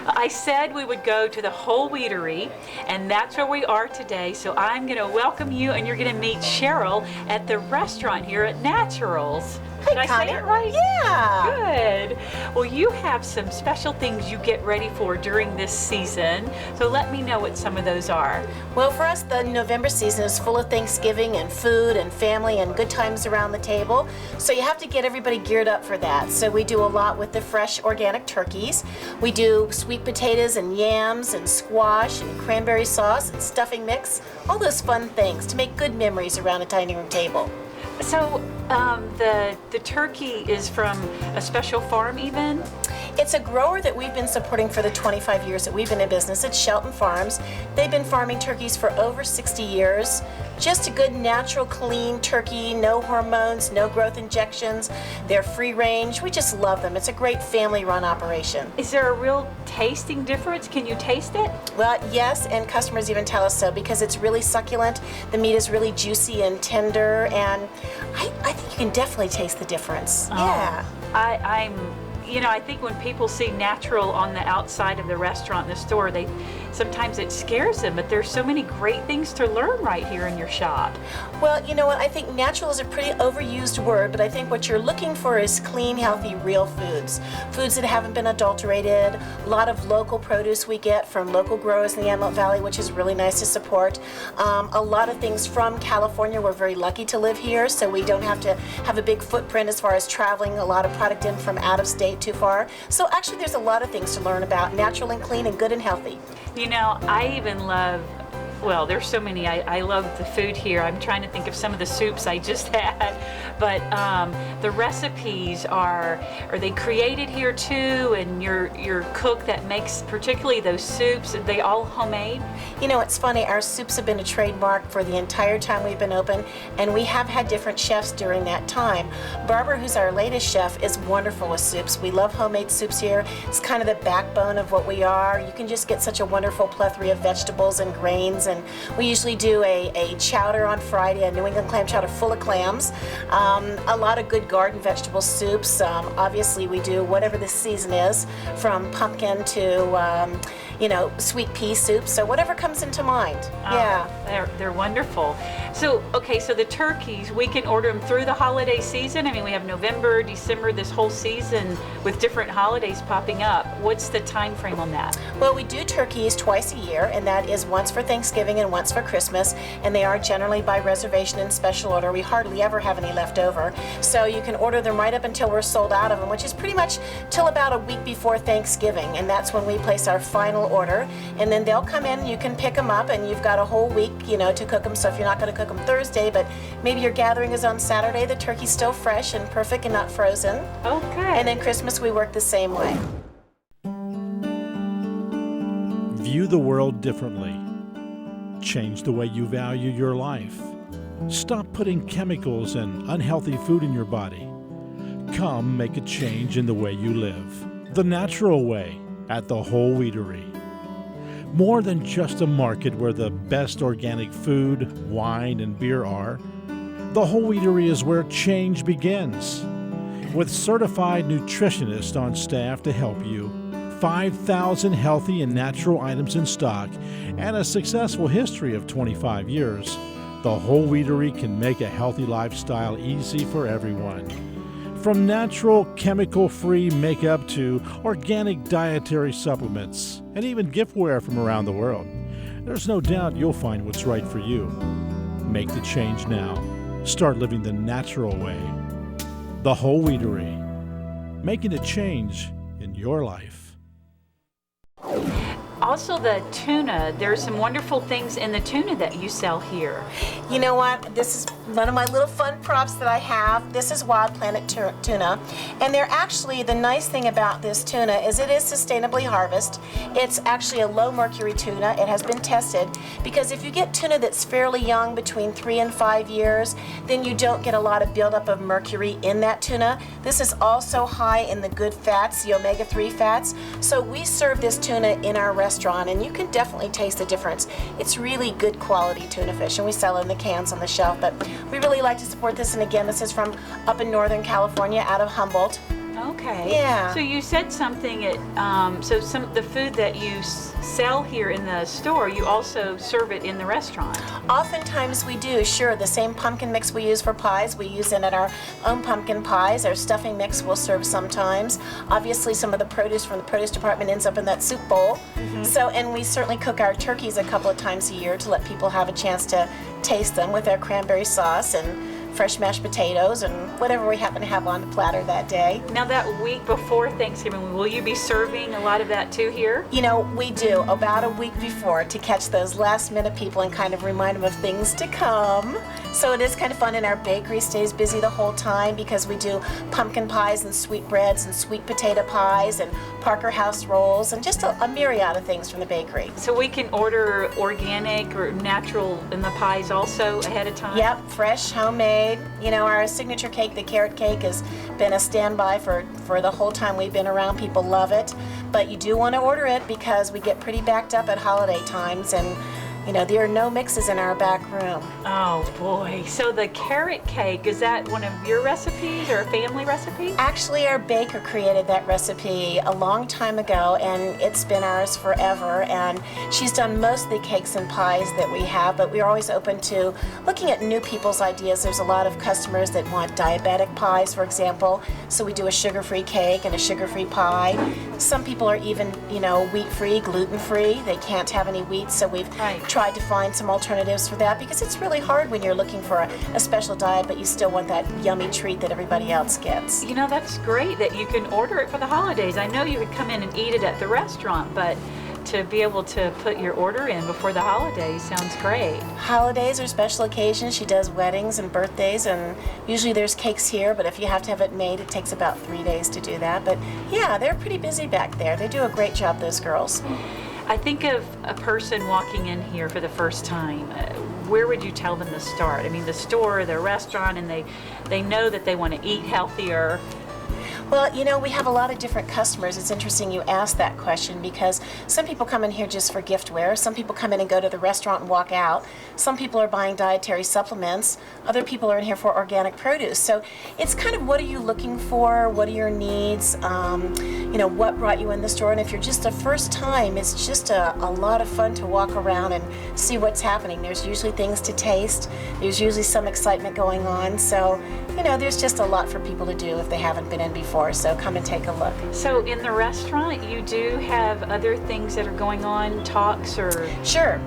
I said we would go to the Whole Wheatery, and that's where we are today. So I'm going to welcome you, and you're going to meet Cheryl at the restaurant here at Natcheryls. Did I say it right? Yeah. Good. Well, you have some special things you get ready for during this season. So let me know what some of those are. Well, for us, the November season is full of Thanksgiving and food and family and good times around the table. So you have to get everybody geared up for that. So we do a lot with the fresh organic turkeys. We do sweet potatoes and yams and squash and cranberry sauce and stuffing mix. All those fun things to make good memories around a dining room table. So the turkey is from a special farm even? It's a grower that we've been supporting for the 25 years that we've been in business. It's Shelton Farms. They've been farming turkeys for over 60 years. Just a good, natural, clean turkey, no hormones, no growth injections. They're free range. We just love them. It's a great family-run operation. Is there a real tasting difference? Can you taste it? Well, yes, and customers even tell us so because it's really succulent. The meat is really juicy and tender, and I think you can definitely taste the difference. Oh, Yeah. I think when people see natural on the outside of the restaurant, the store, sometimes it scares them, but there's so many great things to learn right here in your shop. Well, you know what, I think natural is a pretty overused word, but I think what you're looking for is clean, healthy, real foods. Foods that haven't been adulterated, a lot of local produce we get from local growers in the Antelope Valley, which is really nice to support. A lot of things from California. We're very lucky to live here, so we don't have to have a big footprint as far as traveling a lot of product in from out of state too far. So actually there's a lot of things to learn about, natural and clean and good and healthy. You know, I even love, well, there's so many. I love the food here. I'm trying to think of some of the soups I just had, but the recipes are they created here too? And your cook that makes particularly those soups, are they all homemade? You know, it's funny, our soups have been a trademark for the entire time we've been open, and we have had different chefs during that time. Barbara, who's our latest chef, is wonderful with soups. We love homemade soups here. It's kind of the backbone of what we are. You can just get such a wonderful plethora of vegetables and grains, and we usually do a chowder on Friday, a New England clam chowder full of clams. A lot of good garden vegetable soups. Obviously, we do whatever the season is, from pumpkin to sweet pea soup, so whatever comes into mind. Yeah. They're wonderful. So, okay, so the turkeys, we can order them through the holiday season. I mean, we have November, December, this whole season with different holidays popping up. What's the time frame on that? Well, we do turkeys twice a year, and that is once for Thanksgiving and once for Christmas, and they are generally by reservation and special order. We hardly ever have any left over, so you can order them right up until we're sold out of them, which is pretty much till about a week before Thanksgiving, and that's when we place our final order, and then they'll come in, you can pick them up, and you've got a whole week, to cook them. So if you're not going to cook them Thursday, but maybe your gathering is on Saturday, the turkey's still fresh and perfect and not frozen. Okay. And then Christmas we work the same way. View the world differently. Change the way you value your life. Stop putting chemicals and unhealthy food in your body. Come make a change in the way you live. The natural way at the Whole Wheatery. More than just a market where the best organic food, wine, and beer are, the Whole Wheatery is where change begins. With certified nutritionists on staff to help you, 5,000 healthy and natural items in stock, and a successful history of 25 years, the Whole Wheatery can make a healthy lifestyle easy for everyone. From natural, chemical-free makeup to organic dietary supplements, and even giftware from around the world, there's no doubt you'll find what's right for you. Make the change now. Start living the natural way. The Whole Wheatery, making a change in your life. Also the tuna, there's some wonderful things in the tuna that you sell here. You know what? This is one of my little fun props that I have. This is Wild Planet tuna. And they're actually, the nice thing about this tuna is it is sustainably harvested. It's actually a low mercury tuna. It has been tested because if you get tuna that's fairly young, between 3 and 5 years, then you don't get a lot of buildup of mercury in that tuna. This is also high in the good fats, the omega-3 fats. So we serve this tuna in our restaurant, and you can definitely taste the difference. It's really good quality tuna fish, and we sell it in the cans on the shelf, but we really like to support this. And again, this is from up in Northern California, out of Humboldt. Okay. Yeah. So you said something so the food that you sell here in the store, you also serve it in the restaurant. Oftentimes we do, sure. The same pumpkin mix we use for pies, we use it in our own pumpkin pies. Our stuffing mix we'll serve sometimes. Obviously, some of the produce from the produce department ends up in that soup bowl. So, and we certainly cook our turkeys a couple of times a year to let people have a chance to taste them with our cranberry sauce and fresh mashed potatoes and whatever we happen to have on the platter that day. Now that week before Thanksgiving, will you be serving a lot of that too here? You know, we do about a week before to catch those last minute people and kind of remind them of things to come. So it is kind of fun, and our bakery stays busy the whole time because we do pumpkin pies and sweetbreads and sweet potato pies and Parker House rolls and just a myriad of things from the bakery. So we can order organic or natural in the pies also ahead of time? Yep, fresh, homemade. You know, our signature cake, the carrot cake, has been a standby for the whole time we've been around. People love it. But you do want to order it because we get pretty backed up at holiday times, and you know, there are no mixes in our back room. Oh boy. So the carrot cake, is that one of your recipes or a family recipe? Actually, our baker created that recipe a long time ago, and it's been ours forever. And she's done most of the cakes and pies that we have, but we're always open to looking at new people's ideas. There's a lot of customers that want diabetic pies, for example, so we do a sugar-free cake and a sugar-free pie. Some people are even, you know, wheat-free, gluten-free. They can't have any wheat, so we've tried to find some alternatives for that, because it's really hard when you're looking for a special diet, but you still want that yummy treat that everybody else gets. You know, that's great that you can order it for the holidays. I know you could come in and eat it at the restaurant, but to be able to put your order in before the holidays sounds great. Holidays or special occasions, she does weddings and birthdays, and usually there's cakes here, but if you have to have it made, it takes about 3 days to do that. But yeah, they're pretty busy back there. They do a great job, those girls. I think of a person walking in here for the first time. Where would you tell them to start? I mean, the store, the restaurant, and they know that they want to eat healthier. Well, you know, we have a lot of different customers. It's interesting you asked that question, because some people come in here just for giftware. Some people come in and go to the restaurant and walk out. Some people are buying dietary supplements. Other people are in here for organic produce. So it's kind of, what are you looking for? What are your needs? You know, what brought you in the store? And if you're just a first time, it's just a lot of fun to walk around and see what's happening. There's usually things to taste. There's usually some excitement going on. So, you know, there's just a lot for people to do if they haven't been in before. So come and take a look. So in the restaurant, you do have other things that are going on, talks or? Sure.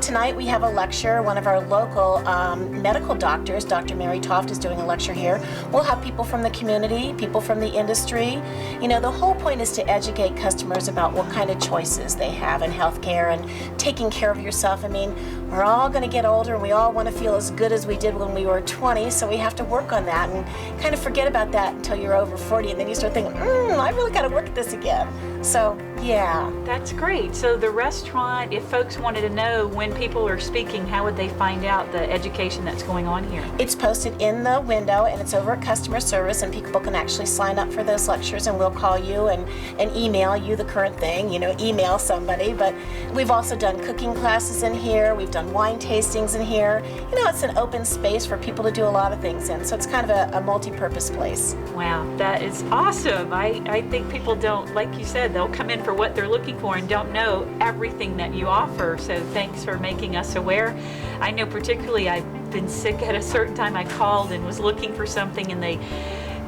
Tonight we have a lecture. One of our local medical doctors, Dr. Mary Toft, is doing a lecture here. We'll have people from the community, people from the industry. You know, the whole point is to educate customers about what kind of choices they have in healthcare and taking care of yourself. I mean, we're all going to get older and we all want to feel as good as we did when we were 20, so we have to work on that and kind of forget about that until you're over 40, and then you start thinking, I really got to work at this again. So, yeah. That's great. So the restaurant, if folks wanted to know when people are speaking, how would they find out the education that's going on here? It's posted in the window, and it's over at customer service, and people can actually sign up for those lectures, and we'll call you and email you the current thing, you know, email somebody. But we've also done cooking classes in here. We've done wine tastings in here. You know, it's an open space for people to do a lot of things in, so it's kind of a multi-purpose place. Wow, that is awesome. I think people don't, like you said, they'll come in for what they're looking for and don't know everything that you offer. So thanks for making us aware. I know particularly I've been sick at a certain time. I called and was looking for something, and they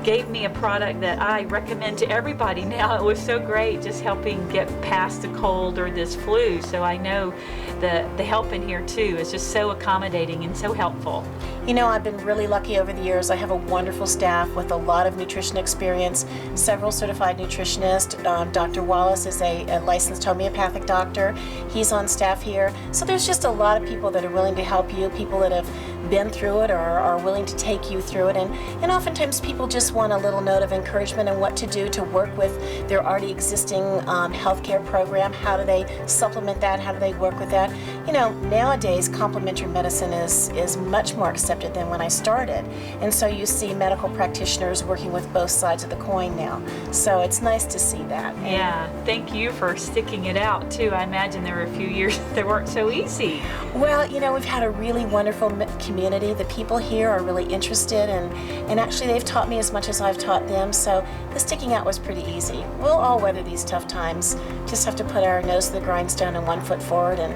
gave me a product that I recommend to everybody now. It was so great, just helping get past the cold or this flu. So I know the help in here too is just so accommodating and so helpful. You know, I've been really lucky over the years. I have a wonderful staff with a lot of nutrition experience, several certified nutritionists. Dr. Wallace is a licensed homeopathic doctor. He's on staff here. So there's just a lot of people that are willing to help you, people that have been through it or are willing to take you through it. And oftentimes people just want a little note of encouragement and what to do to work with their already existing healthcare program. How do they supplement that? How do they work with that? You know, nowadays complementary medicine is much more accepted than when I started. And so you see medical practitioners working with both sides of the coin now. So it's nice to see that. Yeah, thank you for sticking it out too. I imagine there were a few years that weren't so easy. Well, you know, we've had a really wonderful community community. The people here are really interested, and actually they've taught me as much as I've taught them, so the sticking out was pretty easy. We'll all weather these tough times. Just have to put our nose to the grindstone and 1 foot forward and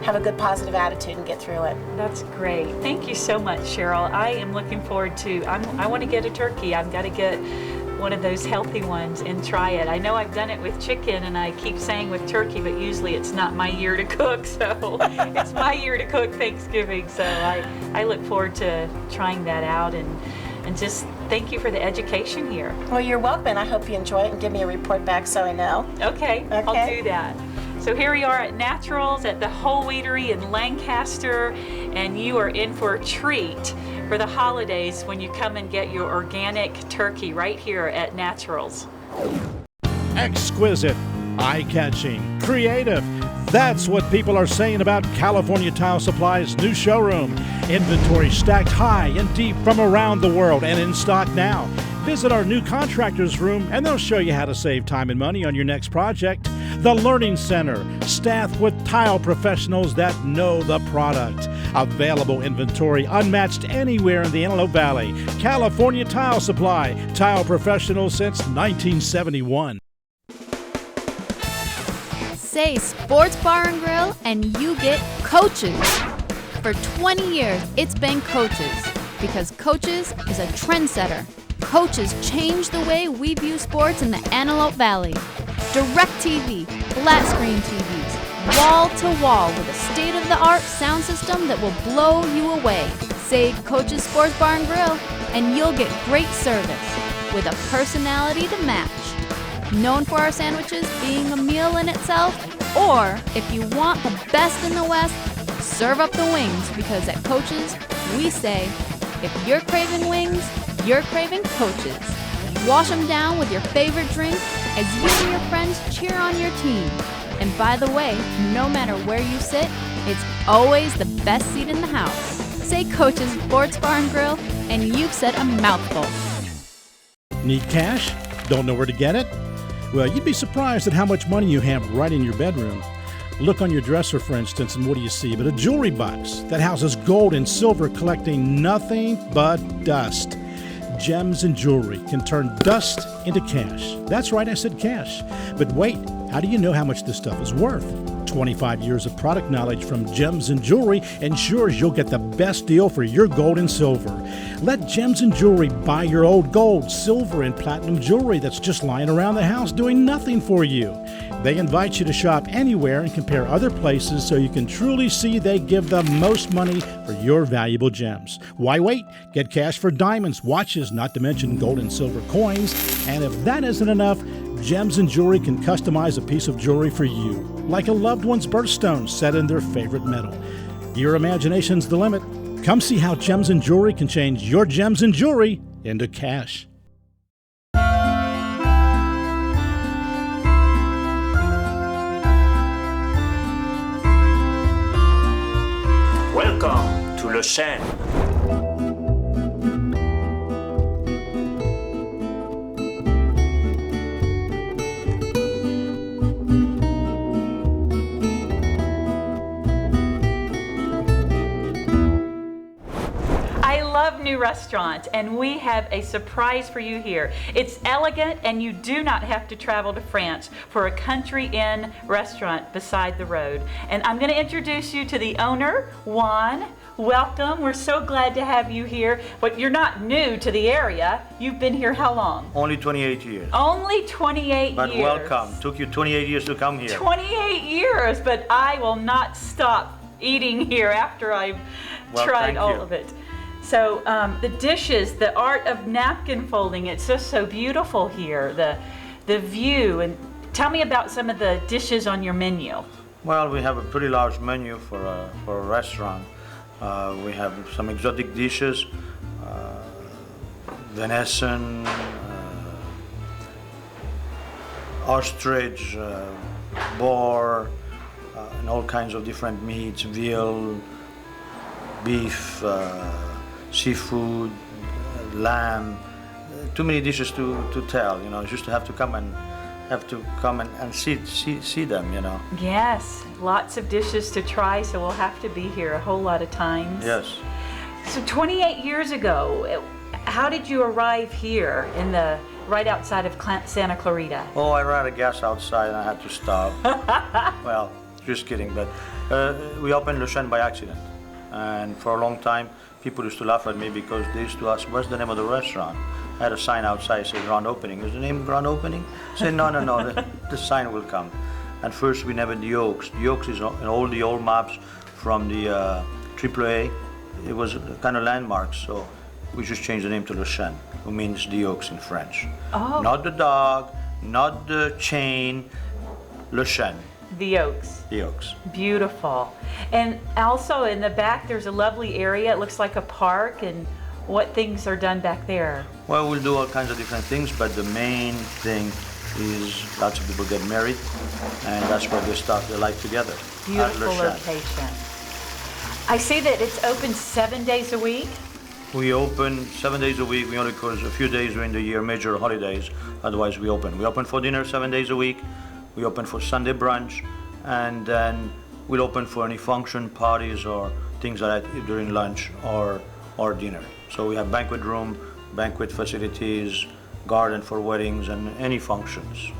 have a good positive attitude and get through it. That's great. Thank you so much, Cheryl. I am looking forward to, I want to get a turkey. I've got to get one of those healthy ones and try it. I know I've done it with chicken, and I keep saying with turkey, but usually it's not my year to cook, so it's my year to cook Thanksgiving. So I look forward to trying that out, and just thank you for the education here. Well, you're welcome, and I hope you enjoy it and give me a report back so I know. Okay. I'll do that. So here we are at Natcheryls at the Whole Wheatery in Lancaster, and you are in for a treat for the holidays when you come and get your organic turkey right here at Natcheryls. Exquisite, eye-catching, creative. That's what people are saying about California Tile Supply's new showroom. Inventory stacked high and deep from around the world and in stock now. Visit our new contractors room and they'll show you how to save time and money on your next project. The Learning Center, staffed with tile professionals that know the product. Available inventory unmatched anywhere in the Antelope Valley. California Tile Supply, tile professionals since 1971. Say Sports Bar and Grill and you get Coaches. For 20 years, it's been Coaches, because Coaches is a trendsetter. Coaches changed the way we view sports in the Antelope Valley. Direct TV, flat screen TVs, wall to wall with a state-of-the-art sound system that will blow you away. Say Coaches Sports Bar and Grill and you'll get great service with a personality to match. Known for our sandwiches being a meal in itself, or if you want the best in the West, serve up the wings, because at Coaches, we say, if you're craving wings, you're craving Coaches. Wash them down with your favorite drink as you and your friends cheer on your team. And by the way, no matter where you sit, it's always the best seat in the house. Say Coaches Sports Bar and Grill, and you've said a mouthful. Need cash? Don't know where to get it? Well, you'd be surprised at how much money you have right in your bedroom. Look on your dresser, for instance, and what do you see but a jewelry box that houses gold and silver collecting nothing but dust. Gems and jewelry can turn dust into cash. That's right, I said cash. But wait, how do you know how much this stuff is worth? 25 years of product knowledge from Gems and Jewelry ensures you'll get the best deal for your gold and silver. Let Gems and Jewelry buy your old gold, silver, and platinum jewelry that's just lying around the house doing nothing for you. They invite you to shop anywhere and compare other places so you can truly see they give the most money for your valuable gems. Why wait? Get cash for diamonds, watches, not to mention gold and silver coins. And if that isn't enough, Gems and Jewelry can customize a piece of jewelry for you, like a loved one's birthstone set in their favorite metal. Your imagination's the limit. Come see how Gems and Jewelry can change your gems and jewelry into cash. Welcome to Le Chend. I love new restaurants, and we have a surprise for you here. It's elegant, and you do not have to travel to France for a country inn restaurant beside the road. And I'm going to introduce you to the owner, Juan. Welcome. We're so glad to have you here. But you're not new to the area. You've been here how long? Only 28 years. Only 28 But years. welcome. Took you 28 years to come here. 28 years, but I will not stop eating here after I've tried thank all you. of it. So the dishes, the art of napkin folding, it's just so beautiful here. The view, and tell me about some of the dishes on your menu. Well, we have a pretty large menu for a restaurant. We have some exotic dishes, venison, ostrich, boar, and all kinds of different meats, veal, beef, seafood, lamb. Too many dishes to tell, you know. Just have to come and see them, you know. Yes, lots of dishes to try, so we'll have to be here a whole lot of times. Yes. So 28 years ago, how did you arrive here in the right outside of Santa Clarita? Oh, I ran out of gas outside and I had to stop. Well, just kidding, but we opened Le Chend by accident. And for a long time, people used to laugh at me because they used to ask, what's the name of the restaurant? I had a sign outside that said grand opening. Is the name grand opening? I said, no, the sign will come. And first we named the Oaks. The Oaks is in all the old maps from the AAA. It was a kind of landmark, so we just changed the name to Le Chend, who means the Oaks in French. Oh. Not the dog, not the chain, Le Chend. The Oaks. The Oaks. Beautiful. And also in the back, there's a lovely area. It looks like a park. And what things are done back there? Well, we'll do all kinds of different things, but the main thing is lots of people get married, and that's where they start their life together. Beautiful at Le Chend. location. I see that it's open 7 days a week. We open 7 days a week. We only close a few days during the year, major holidays. Otherwise, we open. We open for dinner 7 days a week. We open for Sunday brunch, and then we'll open for any function, parties, or things like that during lunch or dinner. So we have banquet room, banquet facilities, garden for weddings, and any functions.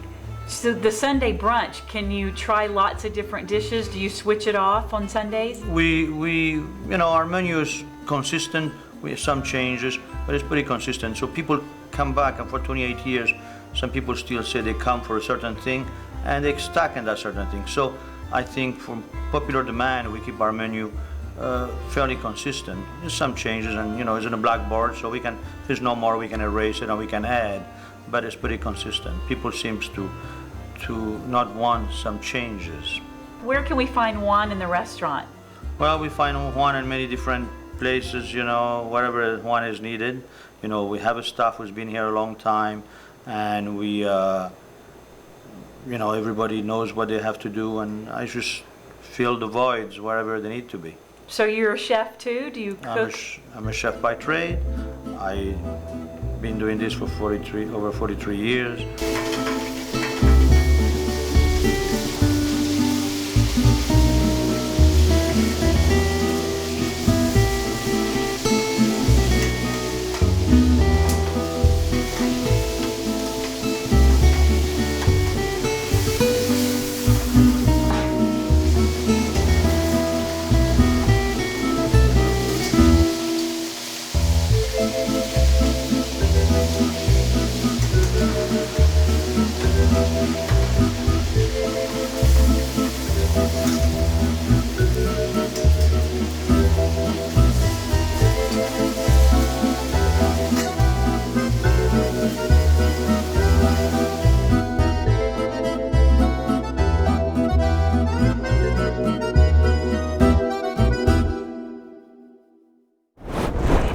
So the Sunday brunch, can you try lots of different dishes? Do you switch it off on Sundays? Our menu is consistent. We have some changes, but it's pretty consistent. So people come back, and for 28 years, some people still say they come for a certain thing, and they stack in that certain thing. So I think from popular demand, we keep our menu fairly consistent. There's some changes, and it's in a blackboard, so if there's no more, we can erase it and we can add, but it's pretty consistent. People seems to not want some changes. Where can we find Juan in the restaurant? Well, we find Juan in many different places, wherever Juan is needed. We have a staff who's been here a long time, and we, everybody knows what they have to do, and I just fill the voids wherever they need to be. So you're a chef too? Do you cook? I'm a chef by trade. I've been doing this for over 43 years.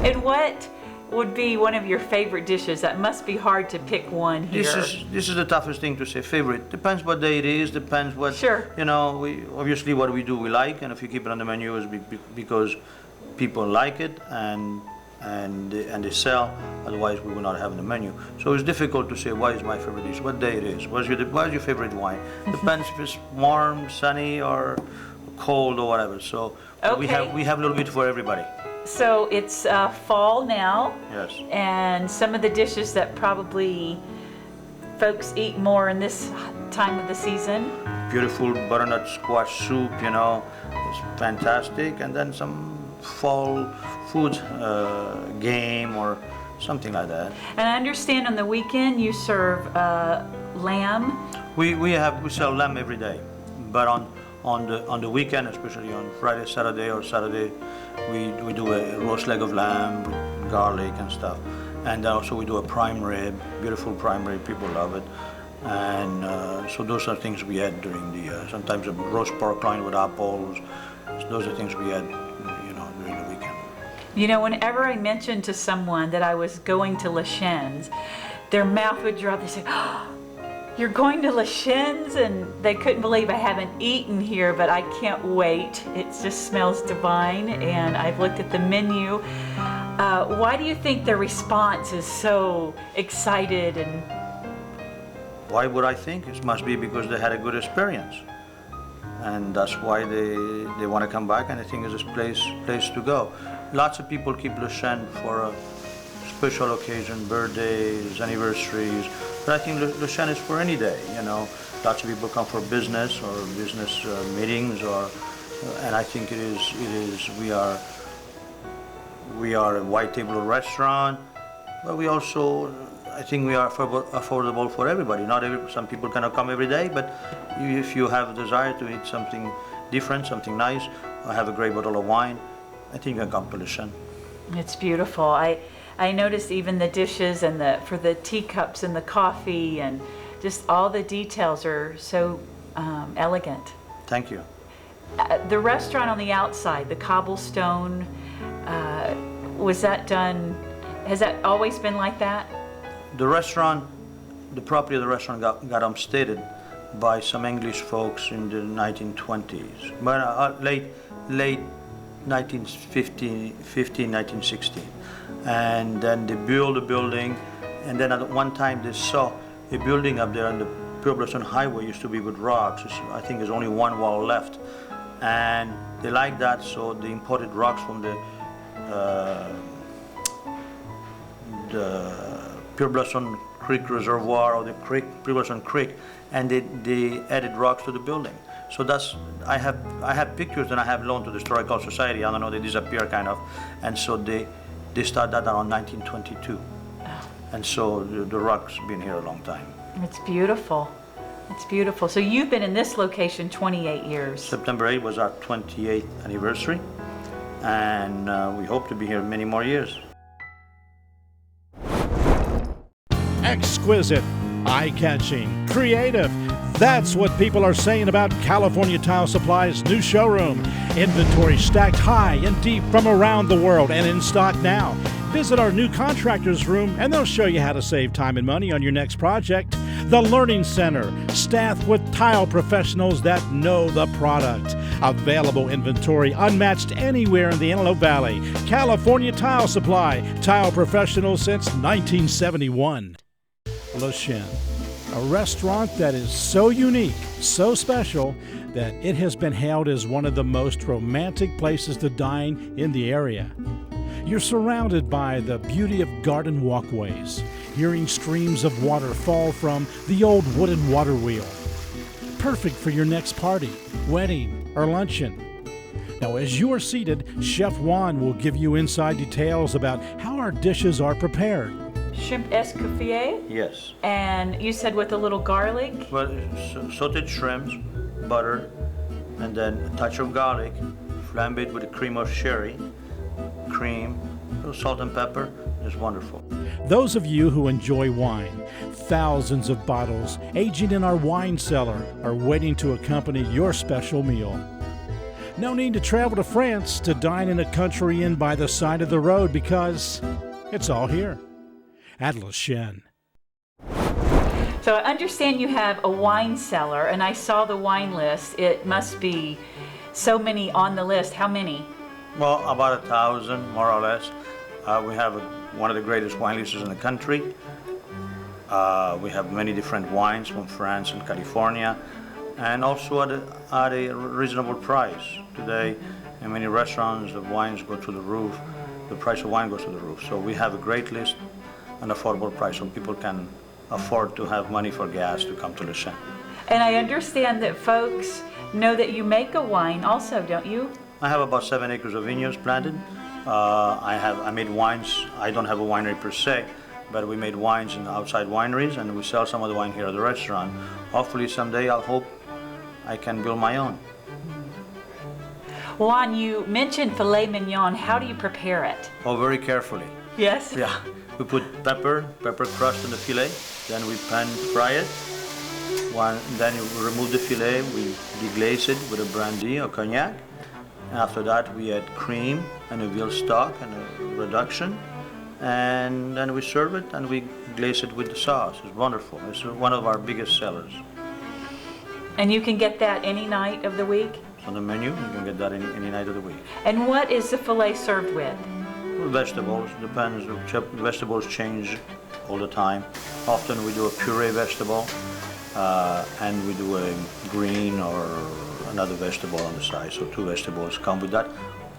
And what would be one of your favorite dishes? That must be hard to pick one here. This is the toughest thing to say. Favorite depends what day it is. Depends what. Sure. We obviously what we do we like, and if you keep it on the menu is because people like it and they sell. Otherwise, we will not have it on the menu. So it's difficult to say what is my favorite dish, what day it is, what is your favorite wine. Depends if it's warm, sunny, or cold or whatever. So Okay. we have a little bit for everybody. So it's fall now. Yes. And some of the dishes that probably folks eat more in this time of the season. Beautiful butternut squash soup, it's fantastic. And then some fall food game or something like that. And I understand on the weekend you serve lamb. We sell lamb every day, but on the weekend, especially on Friday, Saturday, or Saturday, we do a roast leg of lamb with garlic and stuff, and also we do a prime rib, beautiful prime rib. People love it, and so those are things we had during the sometimes a roast pork loin with apples. So those are things we had, during the weekend. Whenever I mentioned to someone that I was going to Le Chend's, their mouth would drop. They say, "Oh, you're going to Le Chend's?" And they couldn't believe I haven't eaten here, but I can't wait. It just smells divine, and I've looked at the menu. Why do you think the response is so excited? And why would I think? It must be because they had a good experience, and that's why they want to come back, and I think it's a place to go. lots of people keep Le Chend for a special occasion, birthdays, anniversaries. But I think Le Chend is for any day, you know. Lots of people come for business or business meetings, and I think it is. We are a white table restaurant, but we also, I think we are affordable for everybody. Some people cannot come every day, but if you have a desire to eat something different, something nice, or have a great bottle of wine, I think you can come to Le Chend. It's beautiful. I noticed even the dishes and for the teacups and the coffee and just all the details are so elegant. Thank you. The restaurant on the outside, the cobblestone, was that done, has that always been like that? The restaurant, the property of the restaurant got homesteaded by some English folks in the 1920s, but late 1915, 1916. And then they built a building, and then at one time they saw a building up there on the Pueblo Highway used to be with rocks. I think there's only one wall left. And they liked that, so they imported rocks from the Pueblo Creek Reservoir or the Pueblo Creek, and they added rocks to the building. So I have pictures and I have loaned to the Historical Society. I don't know, they disappear kind of, and so they started that around 1922, and so the rock's been here a long time. It's beautiful. It's beautiful. So you've been in this location 28 years. September 8th was our 28th anniversary, and we hope to be here many more years. Exquisite, eye-catching, creative. That's what people are saying about California Tile Supply's new showroom. Inventory stacked high and deep from around the world and in stock now. Visit our new contractors room and they'll show you how to save time and money on your next project. The Learning Center, staffed with tile professionals that know the product. Available inventory unmatched anywhere in the Antelope Valley. California Tile Supply, tile professionals since 1971. Le Chend, a restaurant that is so unique, so special, that it has been hailed as one of the most romantic places to dine in the area. You're surrounded by the beauty of garden walkways, hearing streams of water fall from the old wooden water wheel. Perfect for your next party, wedding, or luncheon. Now, as you are seated, Chef Juan will give you inside details about how our dishes are prepared. Shrimp escoffier? Yes. And you said with a little garlic? Well, sauteed shrimps, butter, and then a touch of garlic, flambéed with a cream of sherry, cream, a little salt and pepper. It's wonderful. Those of you who enjoy wine, thousands of bottles aging in our wine cellar are waiting to accompany your special meal. No need to travel to France to dine in a country inn by the side of the road because it's all here at Le Chend. So I understand you have a wine cellar, and I saw the wine list. It must be so many on the list. How many? Well, about 1,000, more or less. We have one of the greatest wine lists in the country. We have many different wines from France and California, and also at a reasonable price. Today, in many restaurants, the wines go to the roof. The price of wine goes to the roof. So we have a great list, an affordable price, so people can afford to have money for gas to come to Le Chend. And I understand that folks know that you make a wine also, don't you? I have about 7 acres of vineyards planted. I made wines. I don't have a winery per se, but we made wines in outside wineries, and we sell some of the wine here at the restaurant. Hopefully someday I'll hope I can build my own. Juan, you mentioned filet mignon. How do you prepare it? Oh, very carefully. Yes? Yeah, we put pepper crust in the filet, then we pan fry it. Then we remove the filet, we deglaze it with a brandy or cognac. And after that, we add cream and a veal stock and a reduction. And then we serve it and we glaze it with the sauce. It's wonderful. It's one of our biggest sellers. And you can get that any night of the week? It's on the menu. You can get that any night of the week. And what is the filet served with? Vegetables, depends. Vegetables change all the time. Often we do a puree vegetable, and we do a green or another vegetable on the side. So 2 vegetables come with that.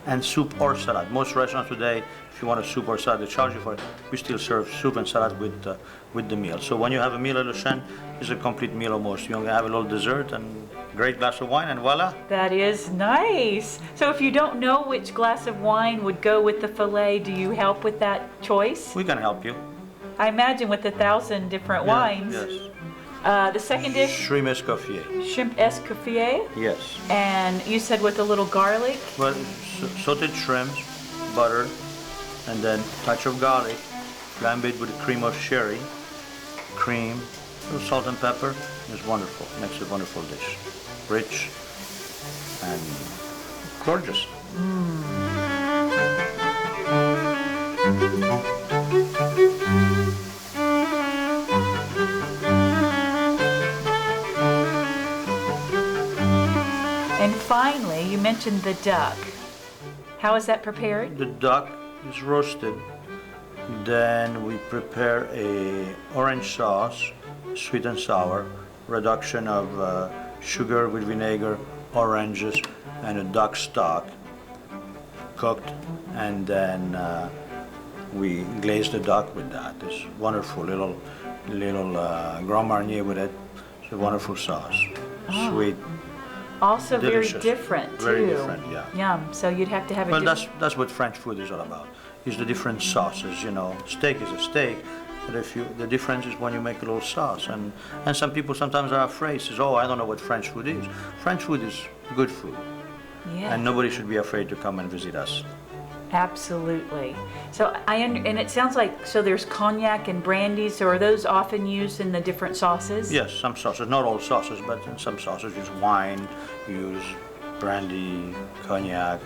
and soup or salad. Most restaurants today, if you want a soup or salad, they charge you for it. We still serve soup and salad with the meal. So when you have a meal at Le Chend, it's a complete meal almost. You have a little dessert and great glass of wine, and voila. That is nice. So if you don't know which glass of wine would go with the filet, do you help with that choice? We can help you. I imagine with 1,000 different wines. Yes. The second dish, Shrimp escoffier. shrimp escoffier, Yes. and you said with a little garlic. Well, sauteed shrimps, butter, and then touch of garlic, flambéed with a cream of sherry, cream, a little salt and pepper. It's wonderful. Makes a wonderful dish. Rich and gorgeous. And finally, you mentioned the duck. How is that prepared? The duck is roasted. Then we prepare a orange sauce, sweet and sour, reduction of sugar with vinegar, oranges, and a duck stock, cooked, and then we glaze the duck with that. It's wonderful, little Grand Marnier with it. It's a wonderful sauce, sweet. Also Delicious. very different too. Very different, yeah. Yum. So you'd have to have a Well, different. that's what French food is all about. Is the different sauces, you know. Steak is a steak, but the difference is when you make a little sauce. And some people sometimes are afraid, says, "Oh, I don't know what French food is." French food is good food, Yeah. and nobody should be afraid to come and visit us. Absolutely. So and it sounds like so there's cognac and brandy. So are those often used in the different sauces? Yes, some sauces, not all sauces, but in some sauces use wine, use brandy, cognac.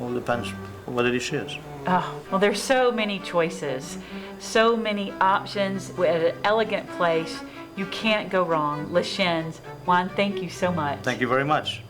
All depends what the dish is. Oh, well, there's so many choices, so many options at an elegant place. You can't go wrong. Le Chend. Juan, thank you so much. Thank you very much.